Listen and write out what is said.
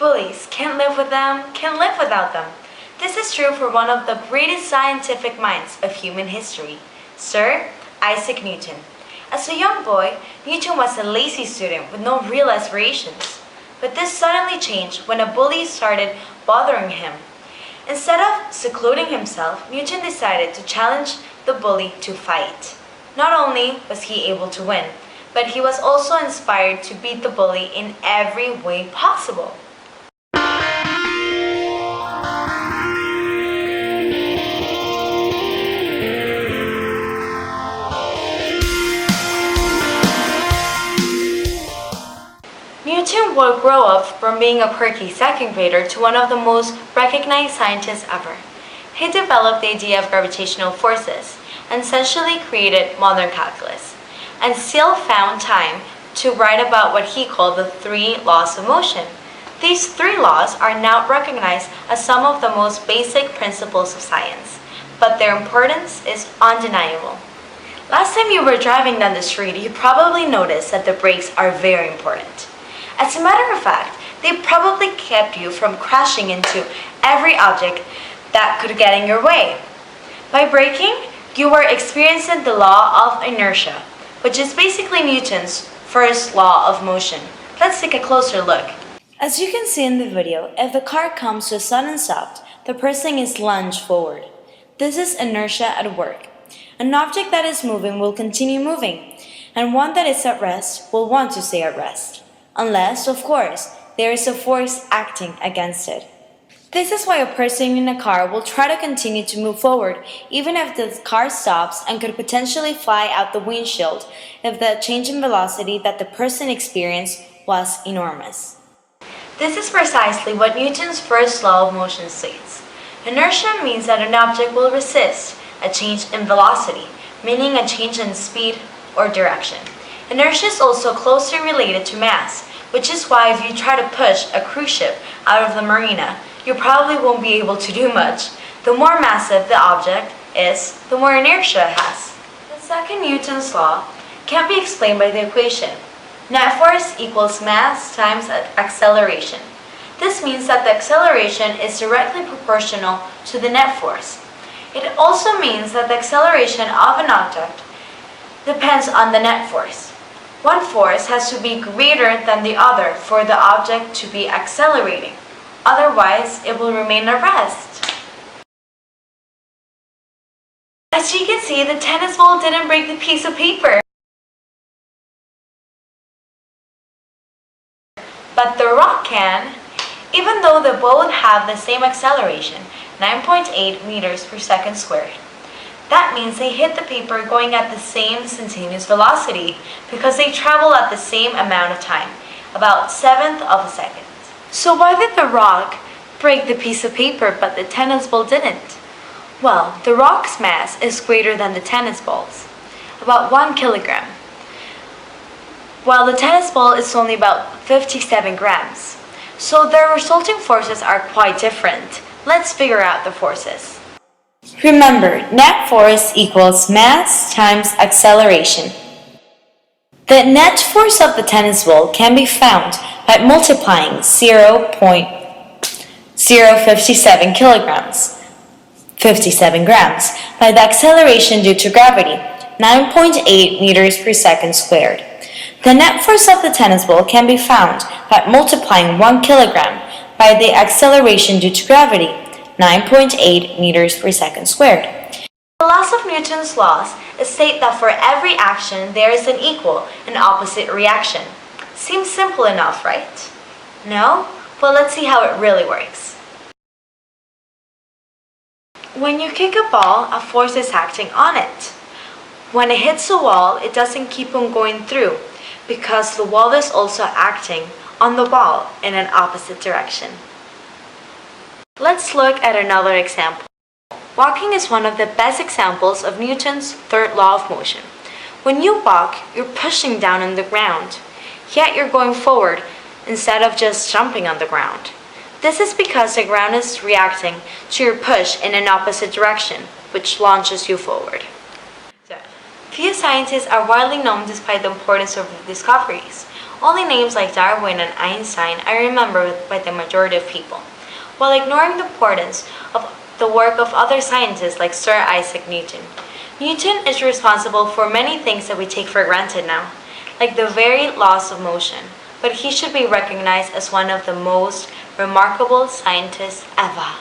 Bullies, can't live with them, can't live without them. This is true for one of the greatest scientific minds of human history, Sir Isaac Newton. As a young boy, Newton was a lazy student with no real aspirations. But this suddenly changed when a bully started bothering him. Instead of secluding himself, Newton decided to challenge the bully to fight. Not only was he able to win, but he was also inspired to beat the bully in every way possible. Newton would grow up from being a quirky second grader to one of the most recognized scientists ever. He developed the idea of gravitational forces and essentially created modern calculus, and still found time to write about what he called the three laws of motion. These three laws are now recognized as some of the most basic principles of science, but their importance is undeniable. Last time you were driving down the street, you probably noticed that the brakes are very important. As a matter of fact, they probably kept you from crashing into every object that could get in your way. By braking, you were experiencing the law of inertia, which is basically Newton's first law of motion. Let's take a closer look. As you can see in the video, if the car comes to a sudden stop, the person is lunged forward. This is inertia at work. An object that is moving will continue moving, and one that is at rest will want to stay at rest. Unless, of course, there is a force acting against it. This is why a person in a car will try to continue to move forward, even if the car stops and could potentially fly out the windshield if the change in velocity that the person experienced was enormous. This is precisely what Newton's first law of motion states. Inertia means that an object will resist a change in velocity, meaning a change in speed or direction. Inertia is also closely related to mass, which is why if you try to push a cruise ship out of the marina, you probably won't be able to do much. The more massive the object is, the more inertia it has. The second Newton's law can be explained by the equation. Net force equals mass times acceleration. This means that the acceleration is directly proportional to the net force. It also means that the acceleration of an object depends on the net force. One force has to be greater than the other for the object to be accelerating. Otherwise, it will remain at rest. As you can see, the tennis ball didn't break the piece of paper. But the rock can, even though they both have the same acceleration, 9.8 meters per second squared. That means they hit the paper going at the same instantaneous velocity because they travel at the same amount of time, about 1/7 of a second. So why did the rock break the piece of paper but the tennis ball didn't? Well, the rock's mass is greater than the tennis ball's, about 1 kilogram, while the tennis ball is only about 57 grams. So the resulting forces are quite different. Let's figure out the forces. Remember, net force equals mass times acceleration. The net force of the tennis ball can be found by multiplying 0.057 kilograms, 57 grams, by the acceleration due to gravity, 9.8 meters per second squared. The net force of the tennis ball can be found by multiplying 1 kilogram by the acceleration due to gravity, 9.8 meters per second squared. The laws of Newton's laws state that for every action there is an equal and opposite reaction. Seems simple enough, right? No? Well, let's see how it really works. When you kick a ball, a force is acting on it. When it hits a wall, it doesn't keep on going through because the wall is also acting on the ball in an opposite direction. Let's look at another example. Walking is one of the best examples of Newton's third law of motion. When you walk, you're pushing down on the ground, yet you're going forward instead of just jumping on the ground. This is because the ground is reacting to your push in an opposite direction, which launches you forward. Few scientists are widely known despite the importance of their discoveries. Only names like Darwin and Einstein are remembered by the majority of people, while ignoring the importance of the work of other scientists like Sir Isaac Newton. Newton is responsible for many things that we take for granted now, like the very laws of motion, but he should be recognized as one of the most remarkable scientists ever.